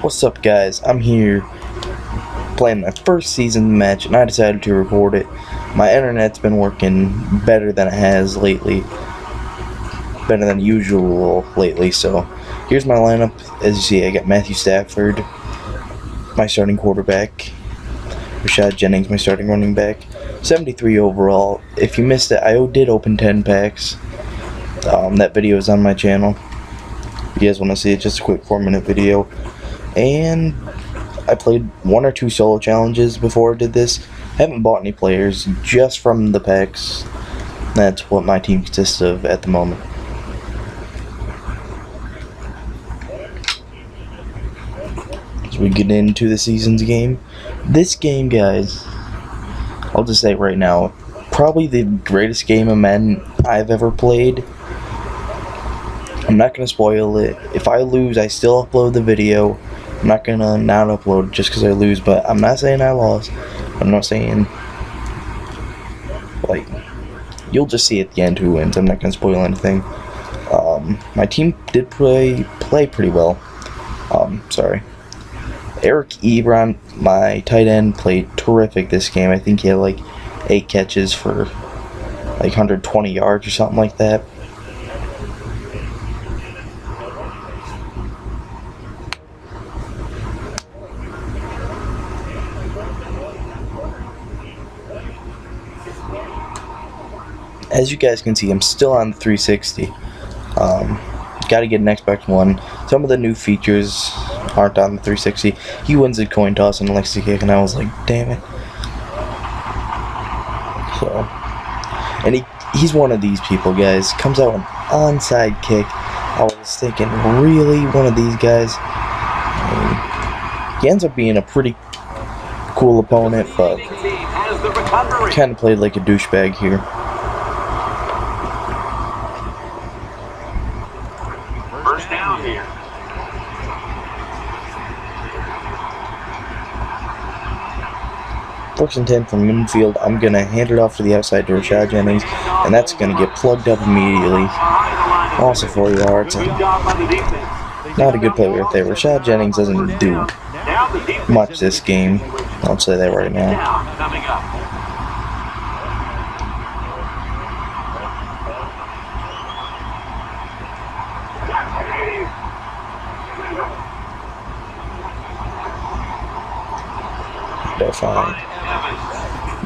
What's up, guys? I'm here playing my first season match and I decided to record it. My internet's been working better than it has lately, better than usual lately, so here's my lineup. As you see, I got Matthew Stafford, my starting quarterback, Rashad Jennings, my starting running back, 73 overall. If you missed it, I did open 10 packs. That video is on my channel. If you guys want to see it, just a quick 4-minute video. And I played 1 or 2 solo challenges before I did this. Haven't bought any players, just from the packs. That's what my team consists of at the moment. As we get into the season's game. This game, guys, I'll just say it right now, probably the greatest game of Madden I've ever played. I'm not going to spoil it. If I lose, I still upload the video. I'm not going to not upload it just because I lose, but I'm not saying I lost. I'm not saying, like, you'll just see at the end who wins. I'm not going to spoil anything. My team did play pretty well. Eric Ebron, my tight end, played terrific this game. I think he had like 8 catches for like 120 yards or something like that. As you guys can see, I'm still on the 360. Got to get an Xbox One. Some of the new features aren't on the 360. He wins the coin toss and likes to kick, and I was like, damn it. So, and he's one of these people, guys. Comes out an onside kick. I was thinking, really, one of these guys? He ends up being a pretty cool opponent, but kind of played like a douchebag here. First and 10 from midfield. I'm going to hand it off to the outside to Rashad Jennings, and that's going to get plugged up immediately. Also 4 yards. Not a good play right there. Rashad Jennings doesn't do much this game. I'll say that right now. They're fine.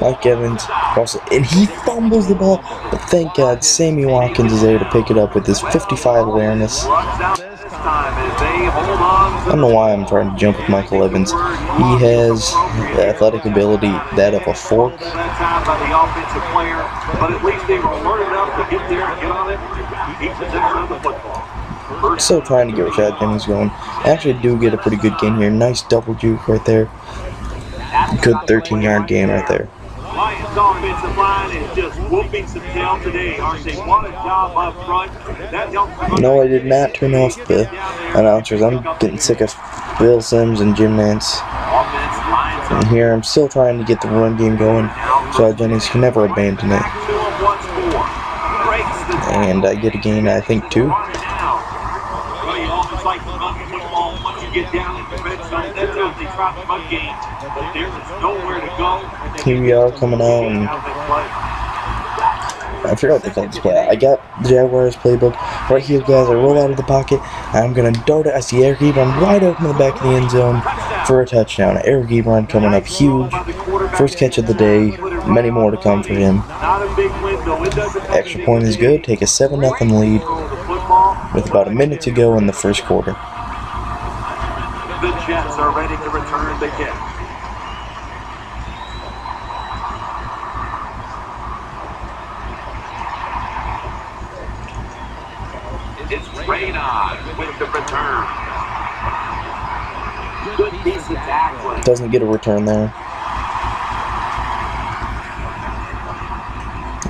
Mike Evans, also, and he fumbles the ball, but thank God Sammy Watkins is there to pick it up with his 55 awareness. I don't know why I'm trying to jump with Michael Evans. He has the athletic ability, that of a fork. Still trying to get Rashad Jennings going. Actually do get a pretty good gain here. Nice double juke right there. Good 13-yard gain right there. Lions offensive line is just whooping some tail today, aren't they? What a job up front. That helps. No, I did not turn off the announcers. I'm getting sick of Bill Sims and Jim Nance. And here I'm still trying to get the run game going, so Jennings can never abandon it. And I get a gain, I think, 2. Here we are coming out, and I forgot what they called this play. I got the Jaguars playbook right here, guys. I roll out of the pocket. I'm gonna dart it. I see Eric Ebron wide open in the back of the end zone for a touchdown. Eric Ebron coming up huge. First catch of the day. Many more to come for him. Extra point is good. Take a 7-0 lead with about a minute to go in the first quarter. The Jets are ready to return the kick. It's Raynard with the return. Good piece of tackling. Doesn't get a return there.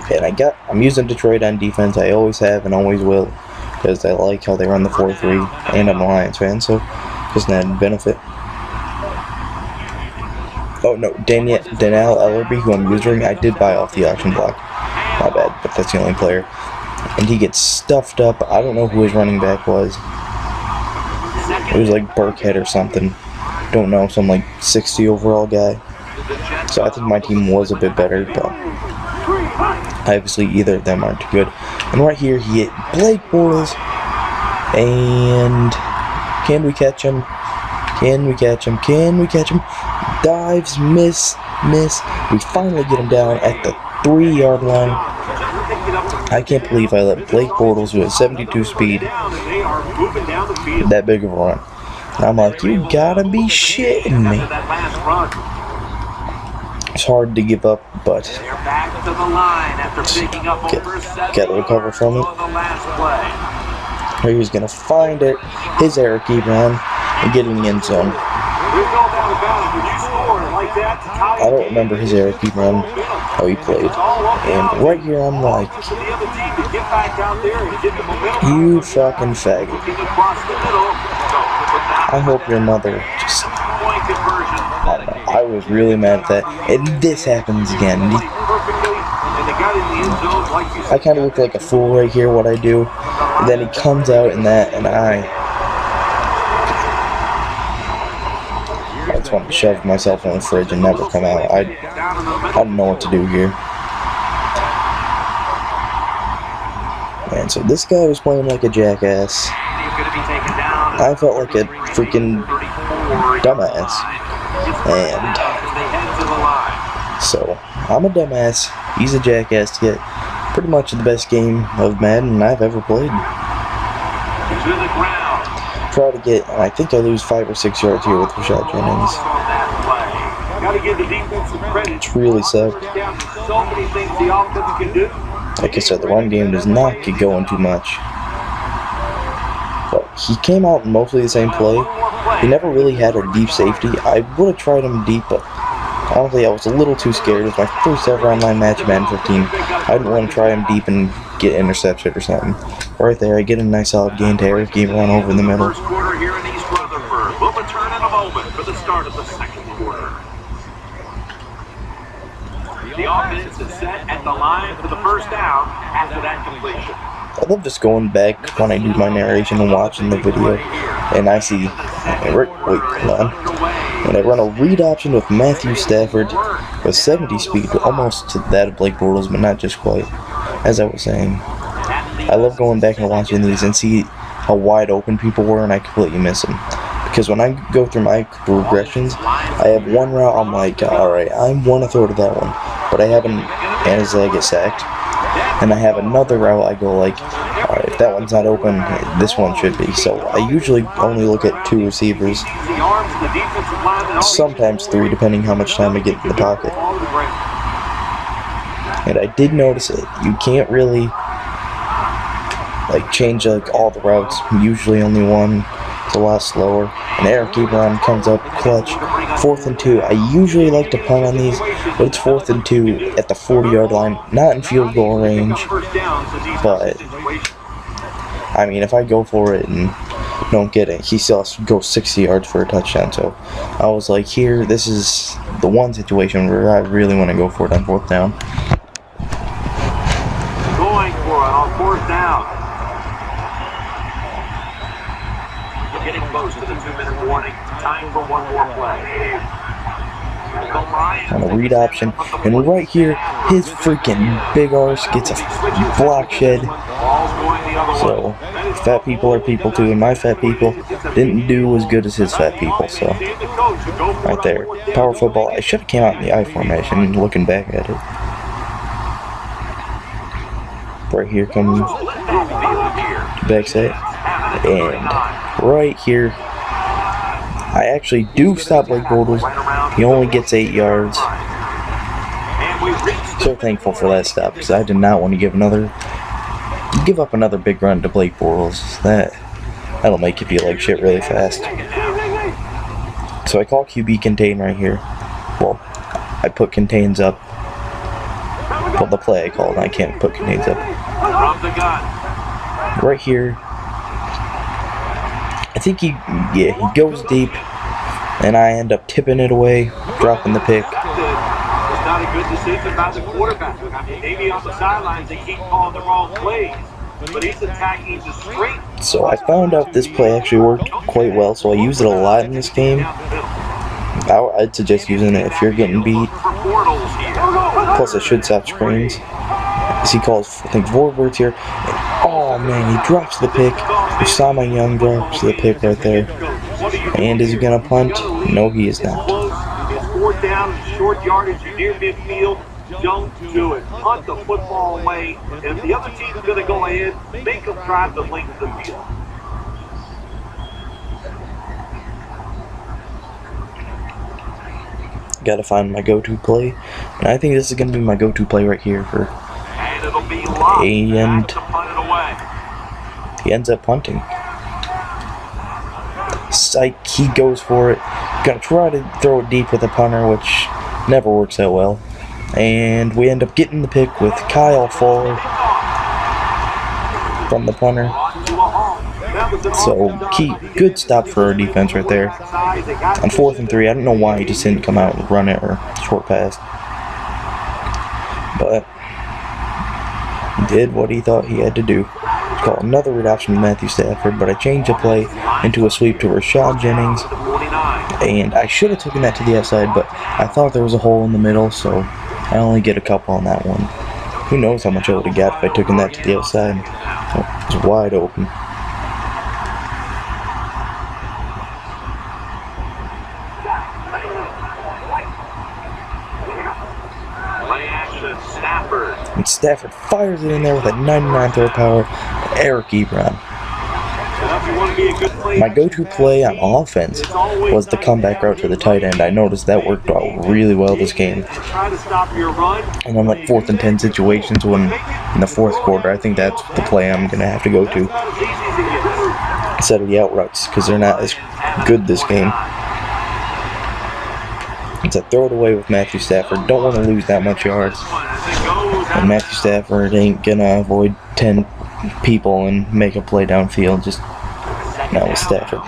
Okay, and I'm using Detroit on defense. I always have and always will, because I like how they run the 4-3, and I'm a Lions fan, so just an added benefit. Oh no, Danielle Ellerby, who I'm using, I did buy off the auction block. My bad, but that's the only player. And he gets stuffed up. I don't know who his running back was. It was like Burkhead or something. Don't know, some like 60 overall guy. So I think my team was a bit better, but obviously either of them aren't too good. And right here he hit Blake Bortles. And can we catch him? Can we catch him? Can we catch him? Dives, miss. We finally get him down at the 3-yard line. I can't believe I let Blake Bortles with 72 speed that big of a run. And I'm like, you gotta be shitting me. It's hard to give up, but gotta recover from it. He's gonna find it, his error keep run, and get in the end zone. I don't remember his error keep run, how he played. And right here I'm like, you fucking faggot. I hope your mother just, I don't know, I was really mad at that. And this happens again. I kind of look like a fool right here, what I do. And then he comes out in that, and I just want to shove myself in the fridge and never come out. I don't know what to do here. Man, so this guy was playing like a jackass. I felt like a freaking dumbass. And so, I'm a dumbass. He's a jackass to get pretty much the best game of Madden I've ever played. Try to get, I think I lose 5 or 6 yards here with Rashad Jennings. It's really sucked. Like I said, the run game does not get going too much. But he came out in mostly the same play. He never really had a deep safety. I would have tried him deep, but honestly, I was a little too scared. It was my first ever online match in Madden 15. I didn't want to try him deep and get intercepted or something. Right there, I get a nice solid gain to Eric, game run over in the middle. First quarter here in East Rutherford. We'll return in a moment for the start of the second quarter. The offense is set at the line for the first down after that completion. I love just going back when I do my narration and watching the video, and I see, wait, hold on. And I run a read option with Matthew Stafford with 70 speed, almost to that of Blake Bortles, but not just quite, as I was saying. I love going back and watching these and see how wide open people were, and I completely miss them. Because when I go through my progressions, I have one route, I'm like, alright, I want to throw to that one, but I haven't, and as I get sacked. And I have another route, I go like, alright, if that one's not open, this one should be. So I usually only look at 2 receivers, sometimes 3, depending how much time I get in the pocket. And I did notice it. You can't really like change like all the routes. Usually only one. It's a lot slower. And Eric Ebron comes up clutch. 4th and 2. I usually like to punt on these, but it's 4th and 2 at the 40-yard line, not in field goal range. But I mean, if I go for it and don't get it, he still has to go 60 yards for a touchdown. So I was like, here, this is the one situation where I really want to go for it on 4th down. Going for it on 4th down. We're getting close to the 2-minute warning. Time for one more play. On a read option, and right here, his freaking big arse gets a block shed. So, fat people are people too, and my fat people didn't do as good as his fat people, so, right there. Power football, I should have came out in the I formation, looking back at it. Right here comes back set, and right here, I actually do stop Blake Bortles. He only gets 8 yards. So thankful for that stop, because I did not want to give up another big run to Blake Bortles. That'll make you feel like shit really fast. So I call QB contain right here. Well, I put contains up. Well, the play I called, I can't put contains up. Right here, I think he goes deep, and I end up tipping it away, dropping the pick. It's not a good decision by the quarterback. I mean, maybe on the sidelines they keep calling the wrong plays. but he's attacking the straight. So I found out this play actually worked quite well, so I use it a lot in this game. I'd suggest using it if you're getting beat. Plus, it should stop screens. As he calls, I think, forwards here. Oh man, he drops the pick. You saw my young drops the pick right there. And is he gonna punt? No, he is not. It's fourth down, short yardage, near midfield. Don't do it. Punt the football away. And if the other team's going to go ahead, make them drive the length of the field. Gotta find my go-to play. And I think this is going to be my go-to play right here for And it'll be locked. and To punt it away. he ends up punting. Psych, he goes for it. Gonna try to throw it deep with a punter, which never works out well. And we end up getting the pick with Kyle Fuller from the punter. So, good stop for our defense right there. On 4th and 3, I don't know why he just didn't come out and run it or short pass. But he did what he thought he had to do. Call another read option to Matthew Stafford, but I changed the play into a sweep to Rashad Jennings. And I should have taken that to the outside, but I thought there was a hole in the middle, so I only get a couple on that one. Who knows how much I would have got if I took that to the outside. It was wide open. And Stafford fires it in there with a 99 throw power. Eric Ebron. My go-to play on offense was the comeback route to the tight end. I noticed that worked out really well this game. And on like 4th and 10 situations when in the 4th quarter, I think that's the play I'm going to have to go to instead of the out routes because they're not as good this game. It's a throw it away with Matthew Stafford. Don't want to lose that much yards. And Matthew Stafford ain't going to avoid 10 people and make a play downfield. Just not with Stafford.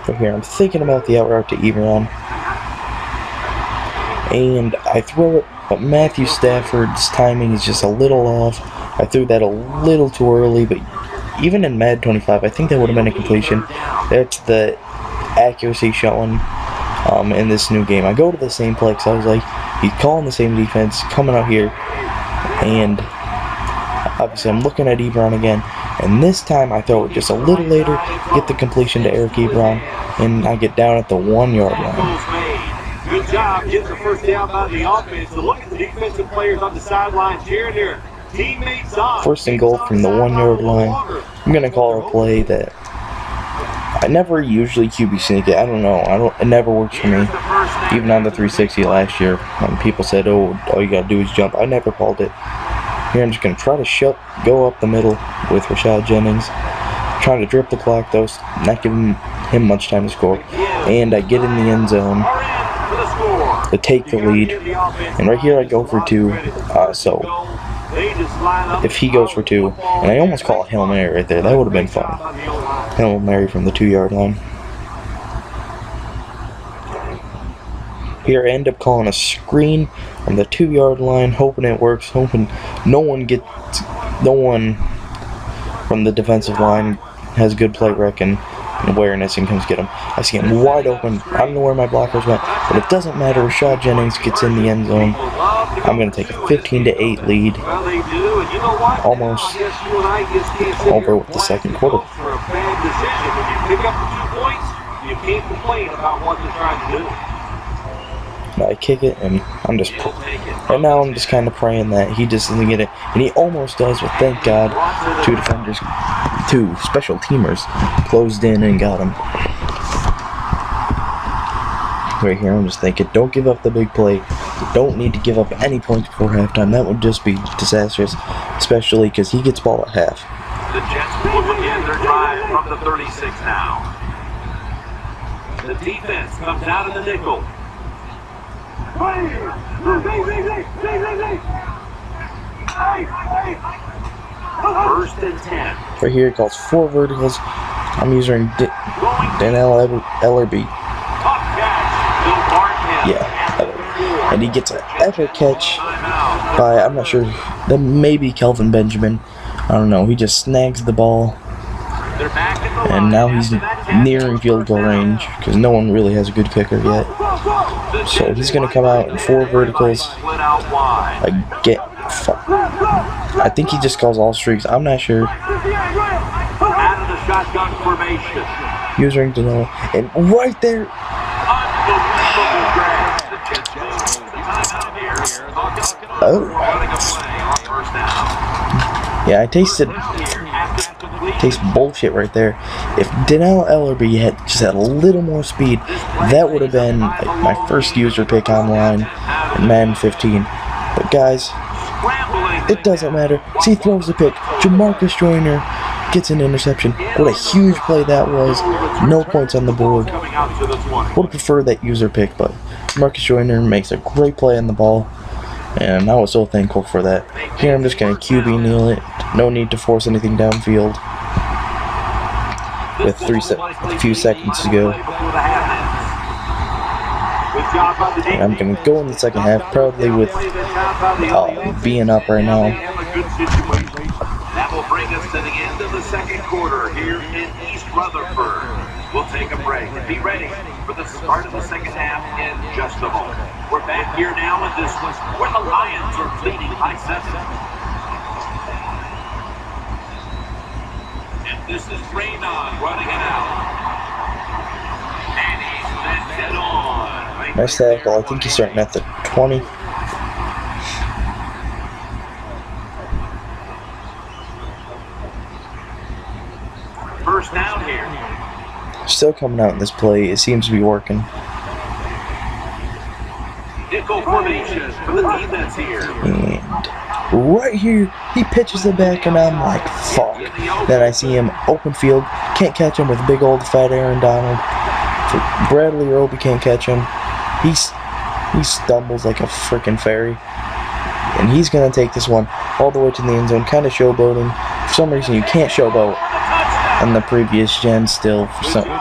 So here I'm thinking about the out route to Ebron. And I throw it, but Matthew Stafford's timing is just a little off. I threw that a little too early, but even in Mad 25, I think that would have been a completion. That's the accuracy showing in this new game. I go to the same play because I was like, he's calling the same defense, coming out here, and obviously I'm looking at Ebron again, and this time I throw it just a little later, get the completion to Eric Ebron, and I get down at the 1 yard line. Good job getting the first down by the offense. So look at the defensive players on the sideline cheering their teammates on. 1st and goal from the 1 yard line. I'm going to call a play that I never usually QB sneak it. I don't know. It never works for me. Even on the 360 last year, when people said, "Oh, all you gotta do is jump," I never called it. Here I'm just gonna try to go up the middle with Rashad Jennings, trying to drip the clock though, not giving him much time to score. And I get in the end zone to take the lead. And right here I go for 2. So if he goes for 2, and I almost call a Hail Mary right there. That would have been fun. Hail Mary from the 2 yard line. Here I end up calling a screen from the 2 yard line, hoping it works, hoping no one from the defensive line has good play rec and awareness and comes get him. I see him wide open. I don't know where my blockers went, but it doesn't matter. Rashad Jennings gets in the end zone. I'm going to take a 15-8 lead. Almost over with the 2nd quarter. I kick it, and right now I'm just kind of praying that he just doesn't get it, and he almost does, but thank God 2 defenders, 2 special teamers closed in and got him. Right here I'm just thinking, don't give up the big play. You don't need to give up any points before halftime. That would just be disastrous, especially because he gets ball at half. The Jets will begin their drive from the 36 now. The defense comes out of the nickel. First and 10. Right here it calls 4 verticals. I'm using Danielle Ellerby. Yeah, and he gets an epic catch by, I'm not sure, maybe Kelvin Benjamin. I don't know. He just snags the ball, and now he's nearing field goal range because no one really has a good kicker yet. So he's gonna come out in 4 verticals. I think he just calls all streaks. I'm not sure. Using to know, and right there. Oh. Yeah, I tasted bullshit right there. If Donnell Ellerby had just had a little more speed, that would have been like my first user pick online in Madden 15. But guys, it doesn't matter. See, he throws the pick. Jamarcus Joyner gets an interception. What a huge play that was. No points on the board. Would have preferred that user pick, but Jamarcus Joyner makes a great play on the ball. And I was so thankful for that. Here I'm just going to QB kneel it. No need to force anything downfield. With a few seconds to go. And I'm going to go in the second half, probably with being up right now. That will bring us to the end of the second quarter here in East Rutherford. We'll take a break and be ready for the start of the second half in just a moment. We're back here now in this one where the Lions are leading by 7. And this is Raynon running it out. And he sends it on. Nice tackle. I think he's starting at the 20. First down here. Still coming out in this play. It seems to be working. Nickel formation for the team that's here. And right here, he pitches it back, and I'm like, fuck. Then I see him open field. Can't catch him with big old fat Aaron Donald. Bradley Roby can't catch him. He stumbles like a freaking fairy. And he's going to take this one all the way to the end zone, kind of showboating. For some reason, you can't showboat on the previous gen still. For some, I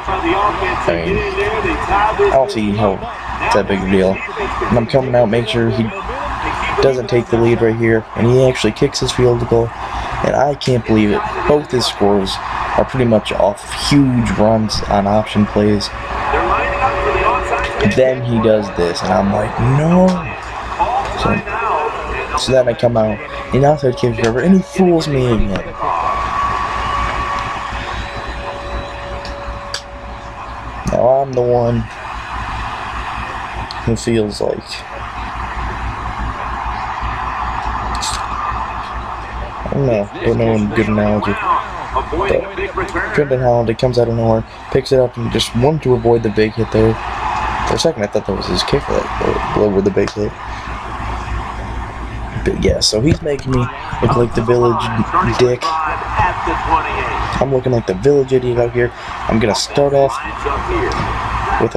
don't see how it's that big a deal. And I'm coming out, make sure he doesn't take the lead right here. And he actually kicks his field goal. And I can't believe it. Both his scores are pretty much off huge runs on option plays. Then he does this, and I'm like, no. So then I come out, and outside kick forever, and he fools me again. Now I'm the one who feels like I don't know a good analogy. But Trenton Holliday comes out of nowhere, picks it up, and just wanted to avoid the big hit there. For a second, I thought that was his kicker that blew over the big hit. But yeah, so he's making me look like the village dick. I'm looking like the village idiot out here. I'm gonna start off with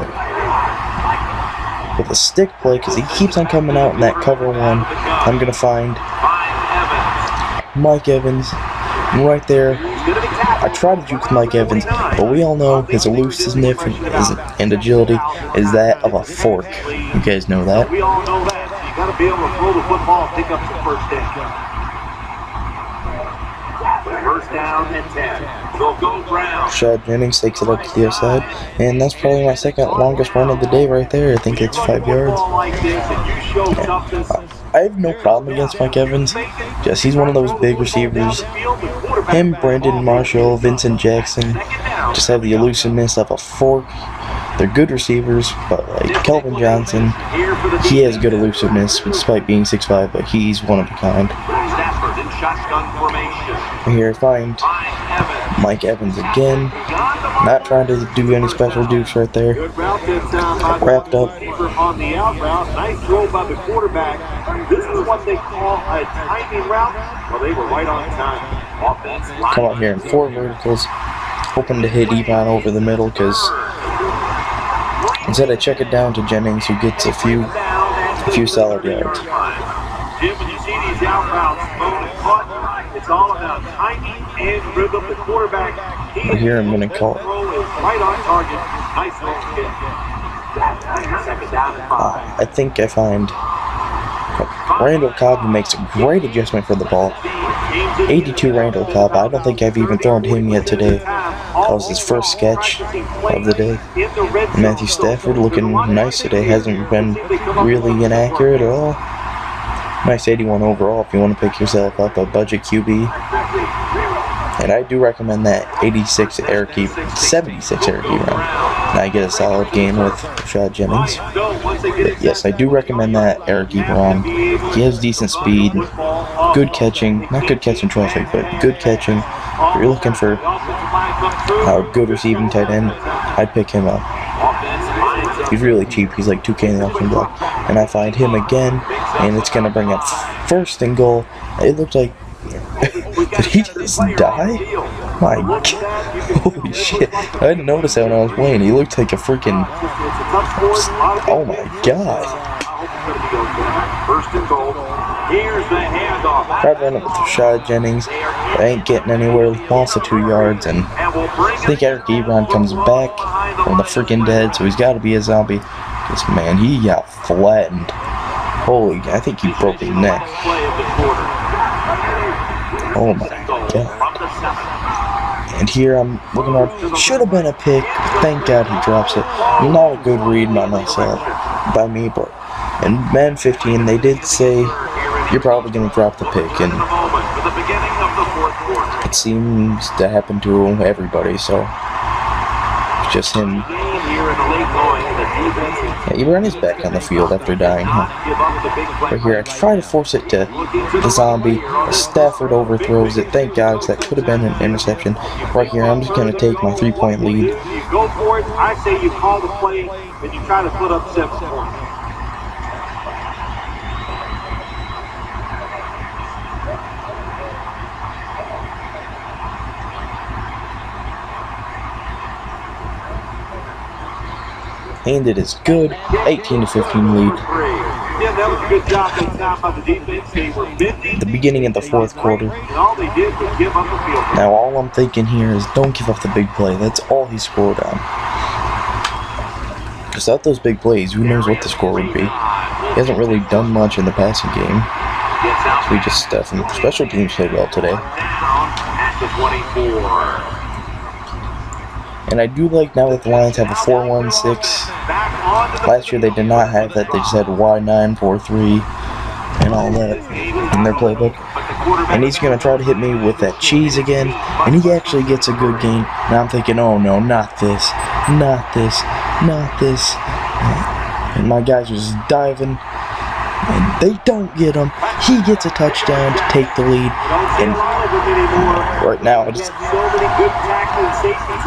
a stick play because he keeps on coming out in that cover one. I'm gonna find Mike Evans right there. I tried to juke Mike Evans, but we all know his elusiveness and agility is that of a fork. You guys know that. We all know that. You got to be able to throw the football and pick up the first down. First down and 10. So go Brown. Shad Jennings takes it up to the other side, and that's probably my second longest run of the day right there. I think it's 5 yards. I have no problem against Mike Evans. Just he's one of those big receivers. Him, Brandon Marshall, Vincent Jackson just have the elusiveness of a fork. They're good receivers, but like Kelvin Johnson, he has good elusiveness despite being 6'5", but he's one of a kind. Here I find Mike Evans again. Not trying to do any special dukes right there. Wrapped up. On the out route, nice throw by the quarterback. This is what they call a timing route. Well, they were right on time. Offense line. Come out here in 4 verticals, hoping to hit Ebon over the middle because instead I check it down to Jennings, who gets a few solid yards. Jim, when you see these out routes, thrown and caught, it's all about timing and rhythm. The quarterback, Here I'm going to call it. Throw is right on target. Nice little kick. Second down and 5. I think I find Randall Cobb, who makes a great adjustment for the ball. 82 Randall Cobb. I don't think I've even thrown to him yet today. That was his first sketch of the day. Matthew Stafford looking nice today. Hasn't been really inaccurate at all. Nice 81 overall if you want to pick yourself up a budget QB. And I do recommend that 76 air keep, 76 air keep run. And I get a solid game with Rashad Jennings. But yes, I do recommend that air keep run. He has decent speed, good catching, not good catching traffic, but good catching. If you're looking for a good receiving tight end, I'd pick him up. He's really cheap. He's like 2K in the auction block. And I find him again, and it's going to bring up first and goal. It looked like... Did he just die? My God. Holy shit. I didn't notice that when I was playing. He looked like a freaking... Oh my God. First and goal. Here's the handoff. Tried running with Rashad Jennings. I ain't getting anywhere. Lost the 2 yards, and I think Eric Ebron comes back from the freaking dead, so he's got to be a zombie. This man, he got flattened. Holy, I think he broke his neck. Oh my God. And here I'm looking hard. Should have been a pick. Thank God he drops it. Not a good read by me, but in Man 15 they did say you're probably going to drop the pick, and it seems to happen to everybody, so it's just him. Yeah, he ran his back on the field after dying. Right here, I try to force it to the zombie. Stafford overthrows it. Thank God, because that could have been an interception. Right here, I'm just going to take my 3-point lead. You go for it. I say you call the play and you try to put up 7 points. And it is good. 18-15 lead. Yeah, that was a good job that time by the defense. They were bending The beginning of the fourth quarter. and all they did was give up the field. Now all I'm thinking here is don't give up the big play. That's all he scored on. Without those big plays, who knows what the score would be. He hasn't really done much in the passing game. So we just from special teams played well today. At the 24. And I do like now that the Lions have a 4-1-6. Last year they did not have that. They just had Y9-4-3 and all that in their playbook. And he's going to try to hit me with that cheese again. And he actually gets a good gain. Now I'm thinking, oh no, not this. Not this. Not this. And my guys are just diving. And they don't get him. He gets a touchdown to take the lead. And right now, I just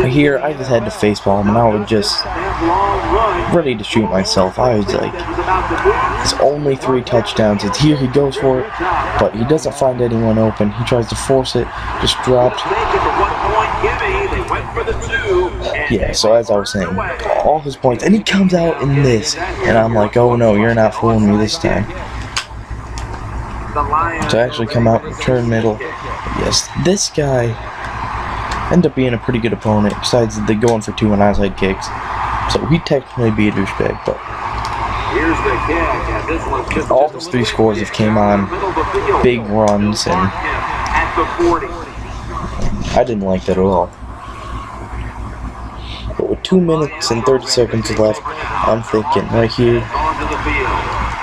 here I just had to facepalm, and I was just ready to shoot myself. I was like, it's only 3 touchdowns. It's here he goes for it, but he doesn't find anyone open. He tries to force it, just dropped. Yeah, so as I was saying, all his points, and he comes out in this, and I'm like, oh no, you're not fooling me this time. To actually come out and turn middle. Yes, this guy ended up being a pretty good opponent, besides the going for 2 on onside kicks. So he technically be a douchebag, but all his 3 scores have came on big runs, and I didn't like that at all. But with 2 minutes and 30 seconds left, I'm thinking right here,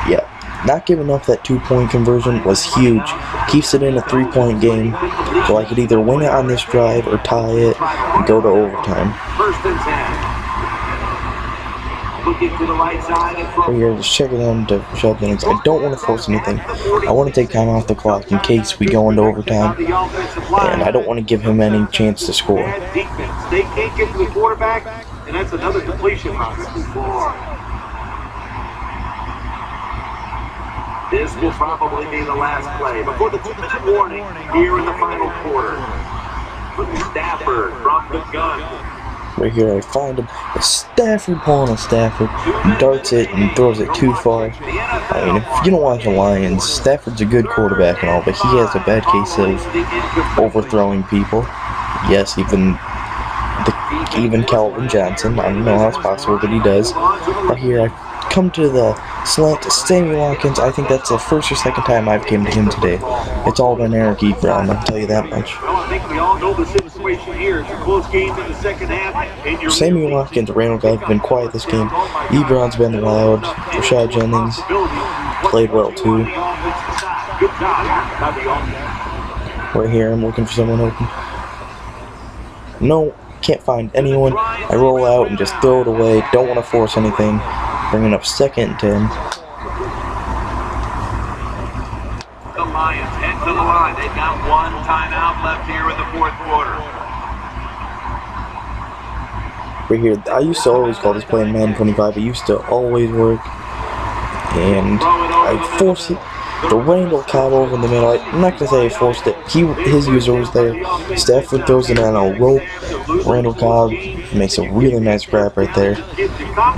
yeah, not giving up that 2-point conversion was huge. Keeps it in a 3-point game, so I could either win it on this drive or tie it and go to overtime. Right here, just check it out to Rashad Jennings. I don't want to force anything. I want to take time off the clock in case we go into overtime, and I don't want to give him any chance to score. They can't get to the quarterback, and that's another completion run. This will probably be the last play before the 2-minute warning here in the final quarter. Stafford from the gun. Right here, I find him. A Stafford pulling a Stafford. He darts it and throws it too far. I mean, if you don't watch the Lions, Stafford's a good quarterback and all, but he has a bad case of overthrowing people. Yes, even the even Calvin Johnson. I don't know how it's possible, but he does. Right here, I come to the slant to Sammy Watkins. I think that's the first or second time I've came to him today. It's all been Eric Ebron, I'll tell you that much. Sammy Watkins, Randall Cobb have been quiet this game. Ebron's been loud. Rashad Jennings played well too. Right here, I'm looking for someone open. No, can't find anyone. I roll out and just throw it away. Don't want to force anything. Bringing up 2nd and 10. The Lions head to the line. They've got one timeout left here in the 4th quarter. Right here, I used to always call this play in Madden 25. It used to always work. And I forced it. The Randall Cobb over in the middle. I'm not going to say I forced it. His user was there. Stafford throws it on a rope. Randall Cobb makes a really nice grab right there.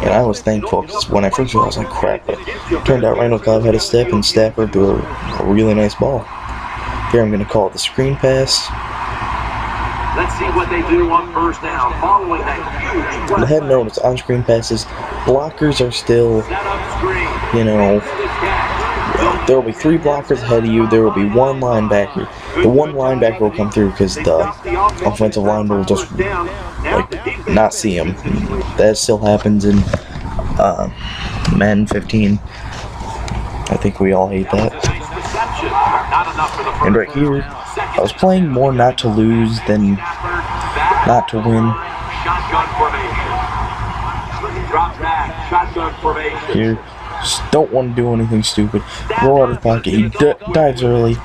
And I was thankful because when I first realized, I was like, crap. But it turned out Randall Cobb had a step and Stafford threw a really nice ball. Here I'm going to call it the screen pass. Let's see what they do on 1st down following that huge play. I have noticed on screen passes, blockers are still, you know, there will be 3 blockers ahead of you. There will be 1 linebacker. The 1 linebacker will come through because the offensive line will just like not see him. That still happens in Madden 15. I think we all hate that. And right here, I was playing more not to lose than not to win. Here, just don't want to do anything stupid. Roll out of the pocket. He dives early,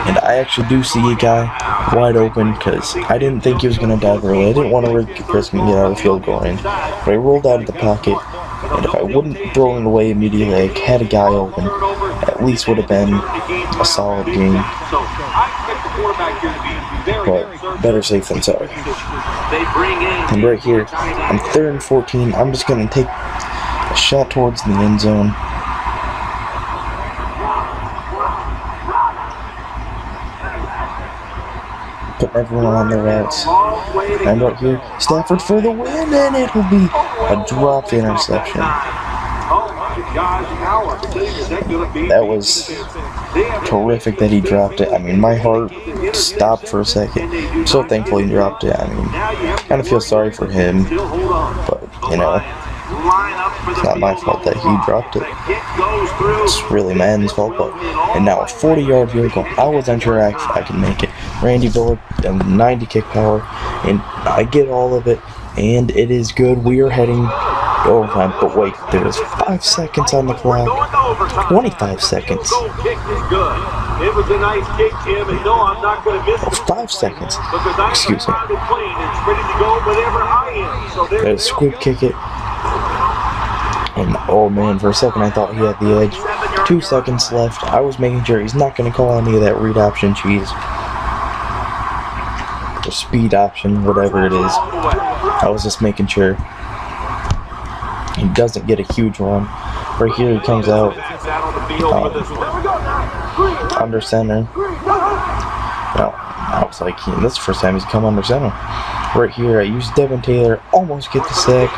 and I actually do see a guy wide open because I didn't think he was going to dive early. I didn't want to risk him and get out of the field goal range. But I rolled out of the pocket, and if I wouldn't throw it away immediately, I had a guy open. At least would have been a solid game. But better safe than sorry. And right here, I'm 3rd and 14. I'm just going to take a shot towards the end zone. Put everyone on their routes. And right here, Stafford for the win, and it'll be a dropped interception. That was terrific that he dropped it. I mean, my heart stopped for a second. I'm so thankful he dropped it. I mean, kind of feel sorry for him, but, you know, it's not my fault that he dropped it. It's really Madden's fault, but, and now a 40-yard field goal. I wasn't sure I could make it. Randy Bullock, 90 kick power, and I get all of it, and it is good. We are heading overtime, but wait, there's 5 seconds on the clock. 25 seconds. It was a nice kick, Tim, and no, I'm not going to miss it. 5 seconds. Excuse me. There's squib kick it. And oh man, for a second I thought he had the edge. 2 seconds left. I was making sure he's not going to call any of that read option cheese. Or speed option, whatever it is. I was just making sure he doesn't get a huge run. Right here he comes out under center. Well, I was like, this is the first time he's come under center. Right here, I use Devin Taylor, almost get the sack,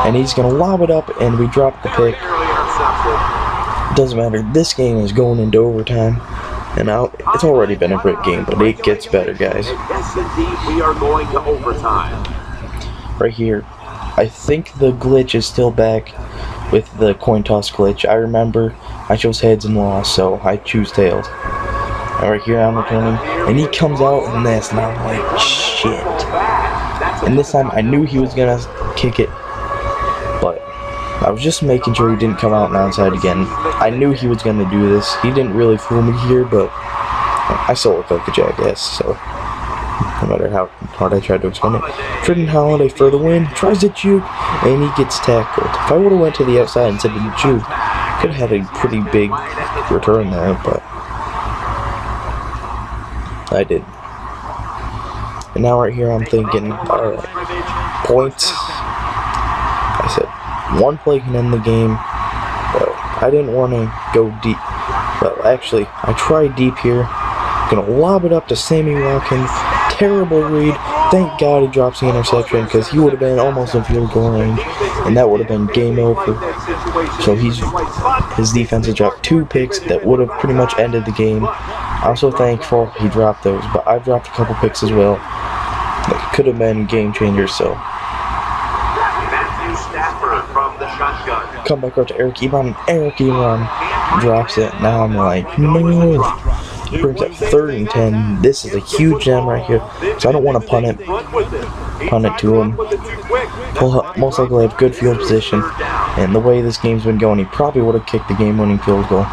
and he's going to lob it up, and we drop the pick. Doesn't matter. This game is going into overtime, and it's already been a great game, but it gets better, guys. Yes, indeed, we are going to overtime. Right here, I think the glitch is still back with the coin toss glitch. I remember I chose heads and lost, so I choose tails. And right here I'm returning, and he comes out in this, and I'm like, shit. And this time I knew he was gonna kick it, but I was just making sure he didn't come out and onside again. I knew he was gonna do this. He didn't really fool me here, but I still look like a jackass, so no matter how hard I tried to explain it. Tridden Holiday for the win, tries to juke, and he gets tackled. If I would have went to the outside instead of the juke, could have had a pretty big return there, but I did. And now right here I'm thinking, alright, points. I said, 1 play can end the game, but I didn't want to go deep. Well, actually, I tried deep here. Gonna lob it up to Sammy Watkins. Terrible read. Thank God he drops the interception, because he would have been almost in field goal range, and that would have been game over. So his defense has dropped 2 picks that would have pretty much ended the game. I'm so thankful he dropped those, but I've dropped a couple picks as well that could have been game changers. So come back out to Eric Ebron. Eric Ebron drops it. Now I'm like, no. Brings up 3rd and 10. This is a huge gem right here, so I don't want to punt it to him. He'll most likely have good field position, and the way this game's been going, he probably would have kicked the game-winning field goal.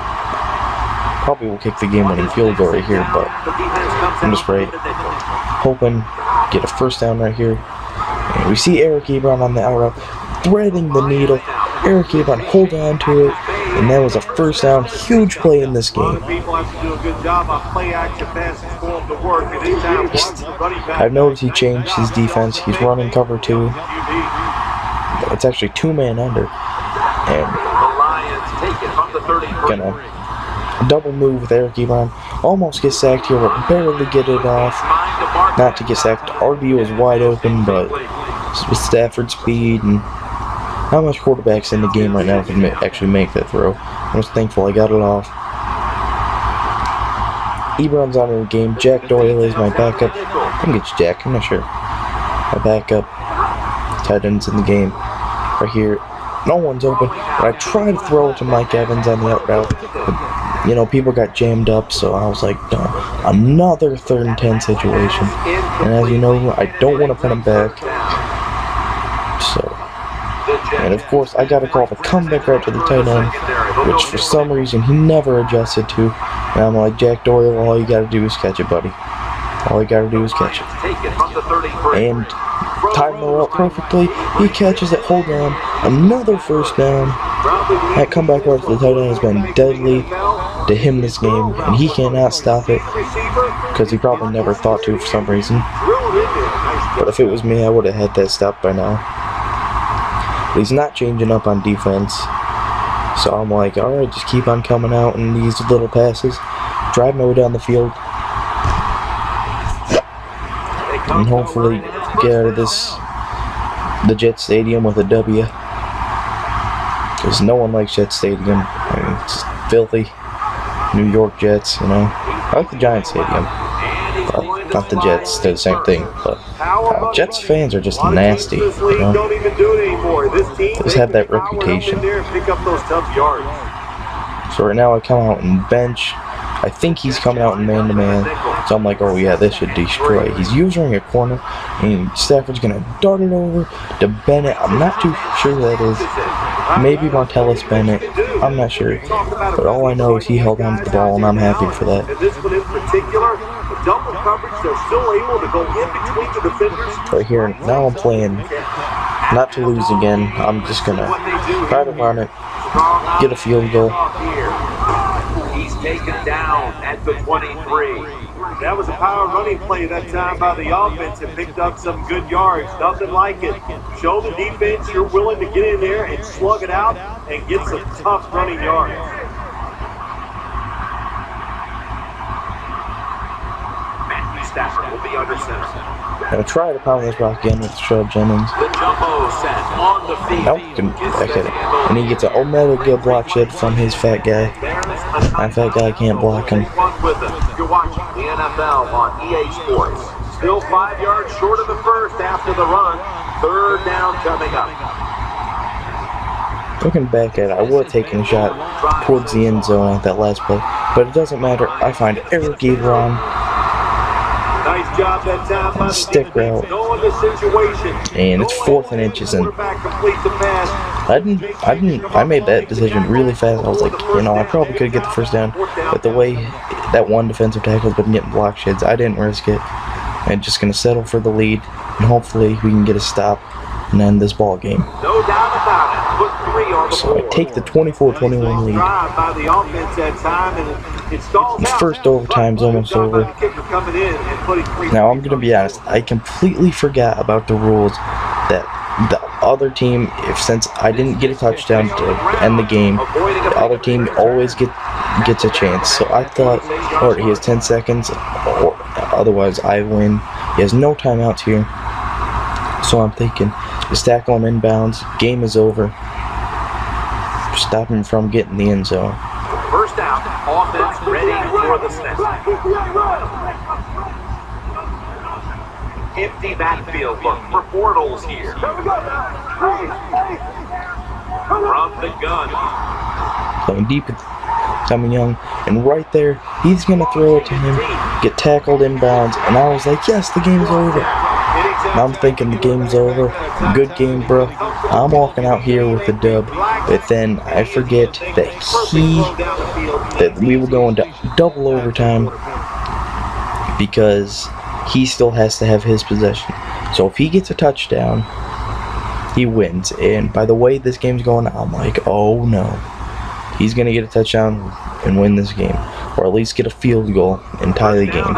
Probably will kick the game-winning field goal right here, but I'm just hoping get a first down right here. And we see Eric Ebron on the out route, threading the needle. Eric Ebron hold on to it, and that was a first down. Huge play in this game. I've noticed he changed his defense. He's running cover 2. It's actually 2-man under, and gonna double move with Eric Ebron. Almost get sacked here, but barely get it off. Not to get sacked. RB was wide open, but with Stafford's speed and how much quarterbacks in the game right now can actually make that throw. I'm just thankful I got it off. Ebron's out of the game. Jack Doyle is my backup. I think it's Jack, I'm not sure. My backup. Tight end's in the game. Right here. No one's open. But I tried to throw it to Mike Evans on the out route. But, you know, people got jammed up, so I was like, no. Another 3rd and 10 situation. And as you know, I don't want to put him back. So. And of course, I got to call the comeback route to the tight end, which for some reason he never adjusted to. And I'm like, Jack Doyle, all you got to do is catch it, buddy. All you got to do is catch it. And time the route perfectly. He catches it, hold on. Another first down. That comeback route to the tight end has been deadly to him this game, and he cannot stop it because he probably never thought to for some reason. But if it was me, I would have had that stopped by now. But he's not changing up on defense. So I'm like, alright, just keep on coming out in these little passes. Drive my way down the field. And hopefully get out of the Jet Stadium with a W. Because no one likes Jet Stadium. I mean, it's filthy. New York Jets, you know. I like the Giants Stadium. But not the Jets, they're the same thing. But Jets fans are just nasty, you know. They just have that reputation. So right now I come out and bench. I think he's coming out in man-to-man. So I'm like, oh yeah, this should destroy. He's using a corner, and Stafford's going to dart it over to Bennett. I'm not too sure who that is. Maybe Martellus Bennett. I'm not sure. But all I know is he held on to the ball, and I'm happy for that. Right here, now I'm playing not to lose again. I'm just going to try to run it, get a field goal. He's taken down at the 23. That was a power running play that time by the offense and picked up some good yards. Nothing like it. Show the defense you're willing to get in there and slug it out and get some tough running yards. Matthew Stafford will be under center. I'm going to try to pound this rock again with Sherrod Jennings. The jumbo set on the field. Nope, back at it. And he gets an Omega block shed from his fat guy. My fat guy can't block him. You're watching the NFL on EA Sports. Still 5 yards short of the first after the run. 3rd down coming up. Looking back at it, I would have taken a shot towards the end zone at that last play. But it doesn't matter. I find Eric Ebron. Nice job that time by the stick route. And it's 4th and inches, and I made that decision really fast. I was like, you know, I probably could get the first down, but the way that one defensive tackle's been getting block sheds, I didn't risk it. I'm just gonna settle for the lead, and hopefully we can get a stop and end this ball game. No doubt about it. Put 3 on the So I take the 24-21 lead. The first overtime's almost over. Now I'm gonna be honest, I completely forgot about the rules that the other team, since I didn't get a touchdown to end the game, the other team always gets a chance. So I thought, or he has 10 seconds, or otherwise I win. He has no timeouts here. So I'm thinking, just tackle him inbounds. Game is over. Stop him from getting the end zone. First down, offense ready for the snap. Empty backfield look for Bortles here. From the gun. Playing deep with Tommy Young, and right there, he's going to throw it to him, get tackled inbounds, and I was like, yes, the game's over. And I'm thinking the game's over. Good game, bro. I'm walking out here with the dub, but then I forget that we were going to double overtime because he still has to have his possession. So if he gets a touchdown, he wins. And by the way this game's going, I'm like, oh no. He's going to get a touchdown and win this game. Or at least get a field goal and tie the game.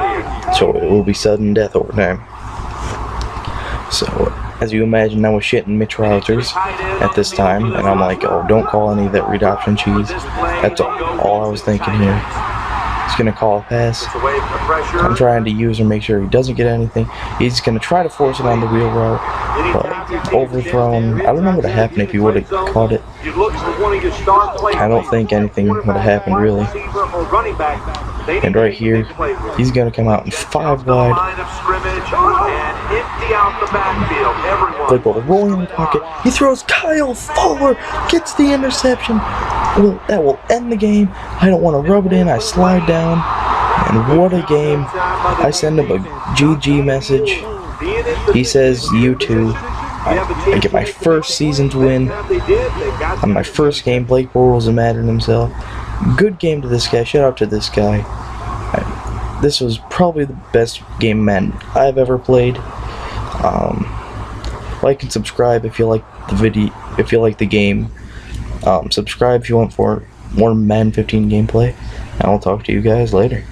So it will be sudden death overtime. So, as you imagine, I was shitting Mitch Routers at this time. And I'm like, oh, don't call any of that read option cheese. That's all I was thinking here. He's going to call a pass. I'm trying to use or make sure he doesn't get anything. He's going to try to force it on the wheel route. But overthrown. I don't know what would have happened if he would have caught it. I don't think anything would have happened really. And right here, he's going to come out in 5 wide. Play ball rolling in the pocket. He throws Kyle Fuller. Gets the interception. Well, that will end the game. I don't want to rub it in. I slide down. And what a game. I send him a GG message. He says, you too. I get my first season's win. On my first game, Blake Bortles and Madden himself. Good game to this guy. Shout out to this guy. This was probably the best game Madden I've ever played. Like and subscribe if you like the video. If you like the game. Subscribe if you want for more Madden 15 gameplay. And I'll talk to you guys later.